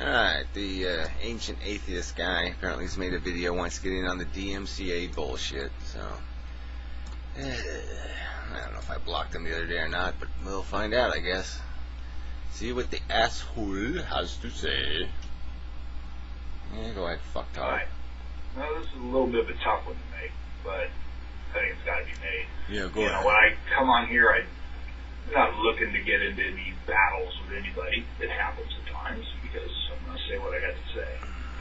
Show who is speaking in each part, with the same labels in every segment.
Speaker 1: Alright, the Ancient Atheist guy apparently has made a video, wants to get in on the DMCA bullshit, so... I don't know if I blocked him the other day or not, but we'll find out, I guess. See what the asshole has to say. Yeah, go ahead, fuck talk.
Speaker 2: Alright. Well, this is a little bit of a tough one to make, but I think it's got to be made.
Speaker 1: Yeah, go ahead.
Speaker 2: When I come on here, I'm not looking to get into any battles with anybody. It happens at times, because I'm going to say what I got to say.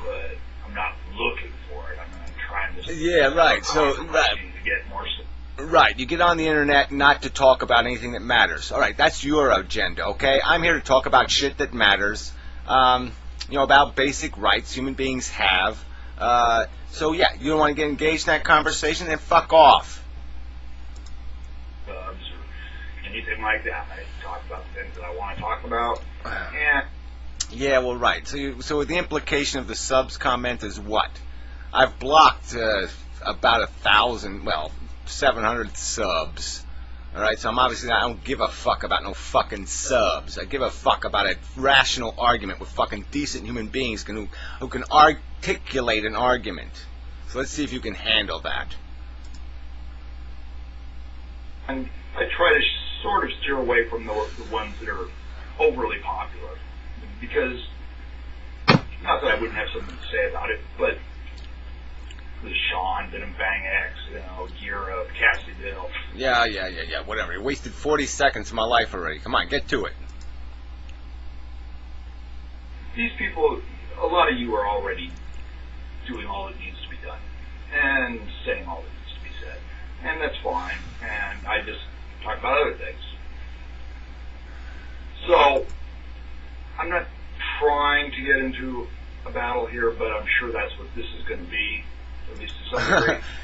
Speaker 2: But I'm not looking for it. I'm trying to...
Speaker 1: Yeah, right, so...
Speaker 2: Right. To get more...
Speaker 1: Right, you get on the internet not to talk about anything that matters. Alright, that's your agenda, okay? I'm here to talk about shit that matters. About basic rights human beings have. So yeah, you don't want to get engaged in that conversation, then fuck off.
Speaker 2: Or anything like that. I talk about the things that I want to talk about.
Speaker 1: Yeah, well, right. So the implication of the subs comment is what? I've blocked about 1,000, well, 700 subs. Alright, so I don't give a fuck about no fucking subs. I give a fuck about a rational argument with fucking decent human beings who can articulate an argument. So let's see if you can handle that.
Speaker 2: And I try to sort of steer away from the ones that are overly popular. Because, not that I wouldn't have something to say about it, but the Sean, Venom Bang X, Gear Up, Cassie Bill.
Speaker 1: Yeah, whatever. You wasted 40 seconds of my life already. Come on, get to it.
Speaker 2: These people, a lot of you are already doing all that needs to be done. And saying all that needs to be said. And that's fine. And I just talk about other things. So, I'm not trying to get into a battle here, but I'm sure that's what this is going to be. At least to some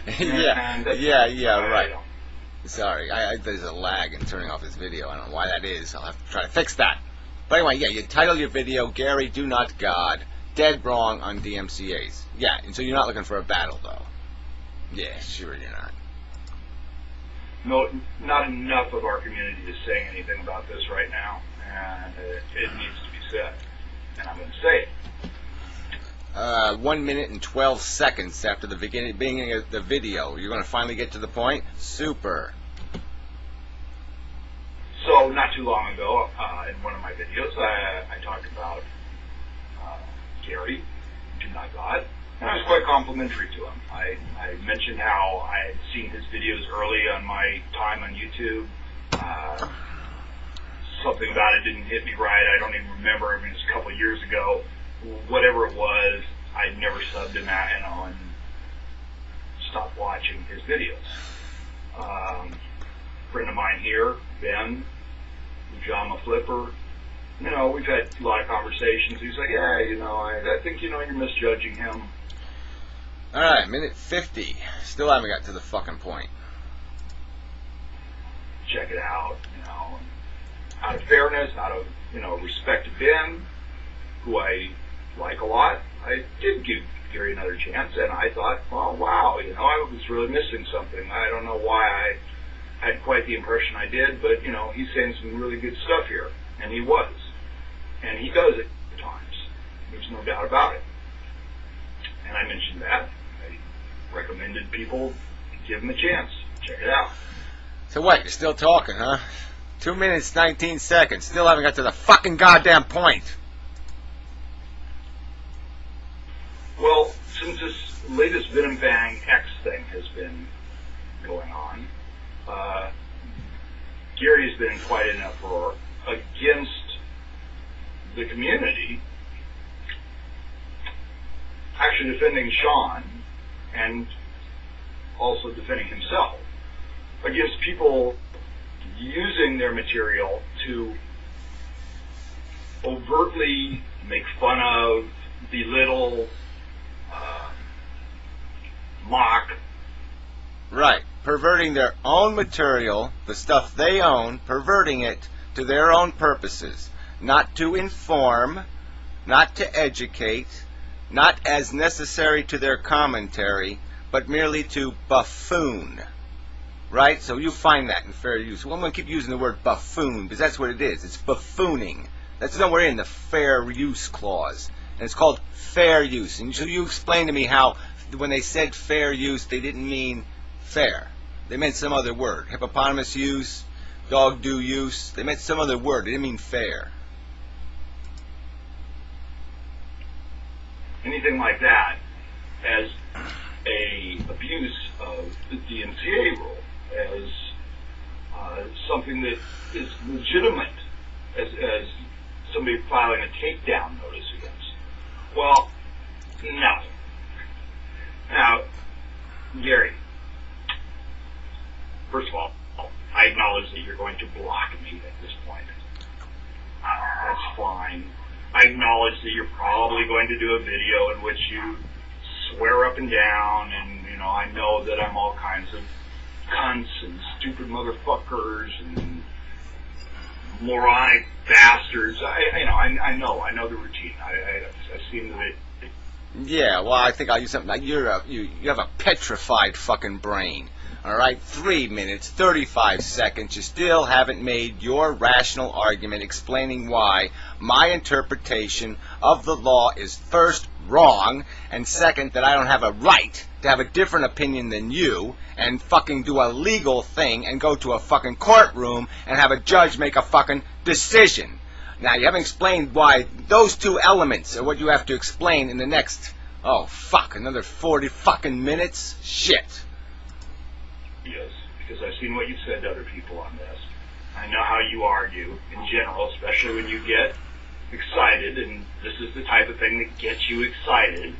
Speaker 2: degree.
Speaker 1: Right. Sorry, there's a lag in turning off this video. I don't know why that is. I'll have to try to fix that. But anyway, yeah, you title your video, Gary, DoNotGod, dead wrong on DMCAs. Yeah, and so you're not looking for a battle, though. Yeah, sure you're not.
Speaker 2: No, not enough of our community is saying anything about this right now, and it needs to be said. And I'm going to say it.
Speaker 1: 1 minute and 12 seconds after the beginning of the video. You're going to finally get to the point? Super.
Speaker 2: So, not too long ago, in one of my videos, I talked about Gary, DoNotGod, and I was quite complimentary to him. I mentioned how I had seen his videos early on my time on YouTube. Something about it didn't hit me right. I don't even remember. I mean, it was a couple of years ago. Whatever it was, I'd never subbed him and stopped watching his videos. Friend of mine here, Ben, Pajama Flipper, we've had a lot of conversations. He's like, yeah, I think, you're misjudging him.
Speaker 1: Alright, minute 50. Still haven't got to the fucking point.
Speaker 2: Check it out, out of fairness, out of, respect to Ben, who I like a lot, I did give Gary another chance, and I thought, well, wow, I was really missing something. I don't know why I had quite the impression I did, but, he's saying some really good stuff here, and he was. And he does it at times. There's no doubt about it. And I mentioned that. I recommended people give him a chance. Check it out.
Speaker 1: So what, you're still talking, huh? 2 minutes, 19 seconds. Still haven't got to the fucking goddamn point.
Speaker 2: Well, since this latest Venom Bang X thing has been going on, Gary has been in quite an uproar against the community, actually defending Sean and also defending himself against people using their material to overtly make fun of, belittle, mock.
Speaker 1: Right. Perverting their own material, the stuff they own, perverting it to their own purposes. Not to inform, not to educate, not as necessary to their commentary, but merely to buffoon. Right? So you find that in fair use. Well, I'm going to keep using the word buffoon, because that's what it is. It's buffooning. That's nowhere in the fair use clause. and it's called fair use. And so you explain to me how when they said fair use, they didn't mean fair. They meant some other word. Hippopotamus use, dog do use. They meant some other word. They didn't mean fair.
Speaker 2: Anything like that as a abuse of the DMCA rule, as something that is legitimate, as somebody filing a takedown notice against. Well, no. Now, Gary, first of all, I acknowledge that you're going to block me at this point. That's fine. I acknowledge that you're probably going to do a video in which you swear up and down, and I know that I'm all kinds of cunts and stupid motherfuckers and moronic bastards. I know the routine. I've seen the video.
Speaker 1: Yeah, well, I think I'll use something like you have a petrified fucking brain. All right, 3 minutes, 35 seconds. You still haven't made your rational argument explaining why my interpretation of the law is first wrong, and second that I don't have a right to have a different opinion than you and fucking do a legal thing and go to a fucking courtroom and have a judge make a fucking decision. Now, you haven't explained why those two elements are what you have to explain in the next, another 40 fucking minutes? Shit.
Speaker 2: Yes, because I've seen what you've said to other people on this. I know how you argue in general, especially when you get excited, and this is the type of thing that gets you excited.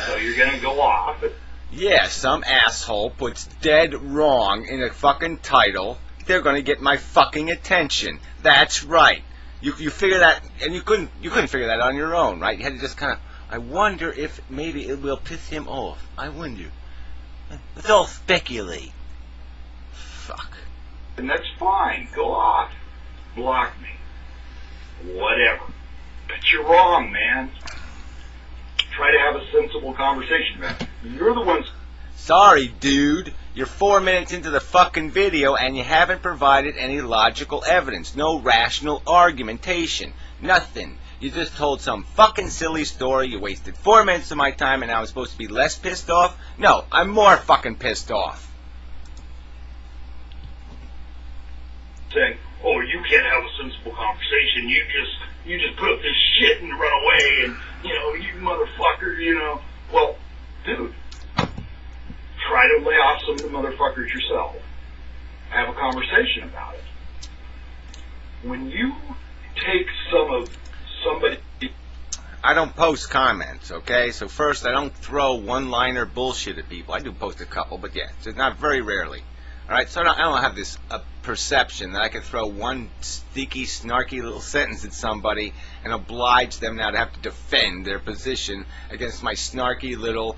Speaker 2: So you're going to go off.
Speaker 1: Yeah, some asshole puts dead wrong in a fucking title. They're going to get my fucking attention. That's right. You figure that, and you couldn't figure that on your own, right? You had to just kind of, I wonder if maybe it will piss him off. I wonder. Let's all speculate. Fuck.
Speaker 2: And that's fine. Go off. Block me. Whatever. But you're wrong, man. Try to have a sensible conversation, man. You're the ones...
Speaker 1: Sorry, dude. You're 4 minutes into the fucking video and you haven't provided any logical evidence. No rational argumentation. Nothing. You just told some fucking silly story. You wasted 4 minutes of my time and now I'm supposed to be less pissed off? No, I'm more fucking pissed off.
Speaker 2: Saying, oh, you can't have a sensible conversation. You just put up this shit and run away, and you motherfucker. Well, dude, try to lay off some of the motherfuckers yourself. Have a conversation about it. When you take somebody.
Speaker 1: I don't post comments, okay? So first, I don't throw one-liner bullshit at people. I do post a couple, but yeah, it's not very rarely. All right, so I don't have this perception that I could throw one sticky, snarky little sentence at somebody and oblige them now to have to defend their position against my snarky little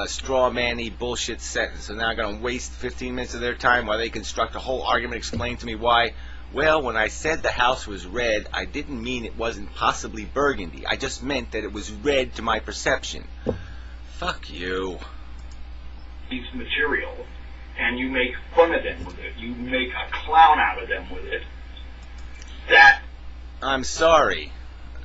Speaker 1: straw-man-y bullshit sentence. So now I'm going to waste 15 minutes of their time while they construct a whole argument, explain to me why, well, when I said the house was red, I didn't mean it wasn't possibly burgundy. I just meant that it was red to my perception. Fuck you.
Speaker 2: These material. And you make fun of them with it. You make a clown out of them with it. That...
Speaker 1: I'm sorry.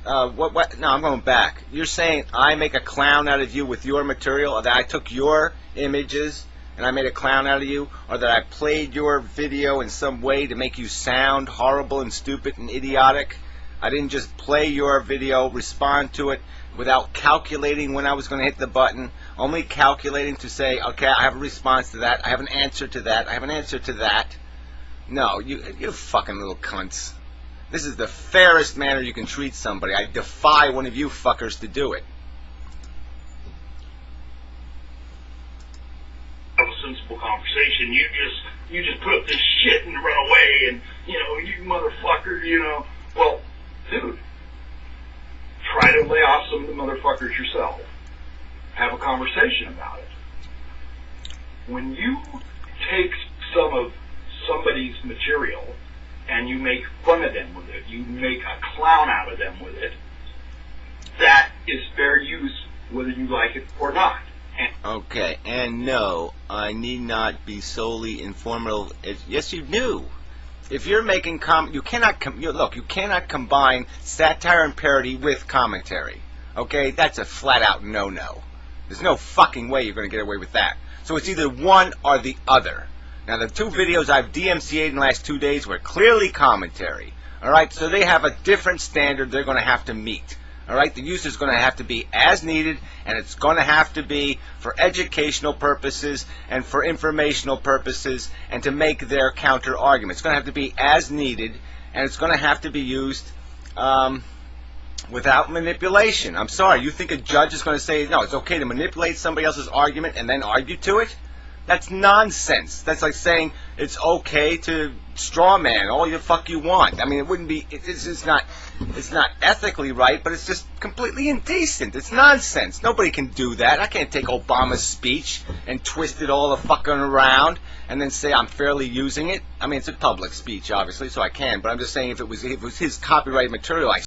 Speaker 1: What? No, I'm going back. You're saying I make a clown out of you with your material? Or that I took your images and I made a clown out of you? Or that I played your video in some way to make you sound horrible and stupid and idiotic? I didn't just play your video, respond to it without calculating when I was going to hit the button, only calculating to say, okay, I have a response to that, I have an answer to that, I have an answer to that. No, you fucking little cunts. This is the fairest manner you can treat somebody. I defy one of you fuckers to do it.
Speaker 2: Have a sensible conversation. You just put up this shit and run away, and you motherfucker. Well, dude, try to lay off some of the motherfuckers yourself. Have a conversation about it. When you take some of somebody's material and you make fun of them with it, you make a clown out of them with it, that is fair use whether you like it or not.
Speaker 1: Okay, and no, I need not be solely informal. Yes, you do. If you're making you cannot combine satire and parody with commentary. Okay, that's a flat-out no-no. There's no fucking way you're going to get away with that. So it's either one or the other. Now, the two videos I've DMCA'd in the last 2 days were clearly commentary. All right, so they have a different standard they're going to have to meet. All right, the use is going to have to be as needed, and it's going to have to be for educational purposes and for informational purposes and to make their counter argument. It's going to have to be as needed, and it's going to have to be used without manipulation. I'm sorry, you think a judge is going to say, no, it's okay to manipulate somebody else's argument and then argue to it? That's nonsense. That's like saying it's okay to straw man all the fuck you want. I mean, it wouldn't be. It's not ethically right, but it's just completely indecent. It's nonsense. Nobody can do that. I can't take Obama's speech and twist it all the fucking around and then say I'm fairly using it. I mean, it's a public speech, obviously, so I can. But I'm just saying if it was his copyrighted material, I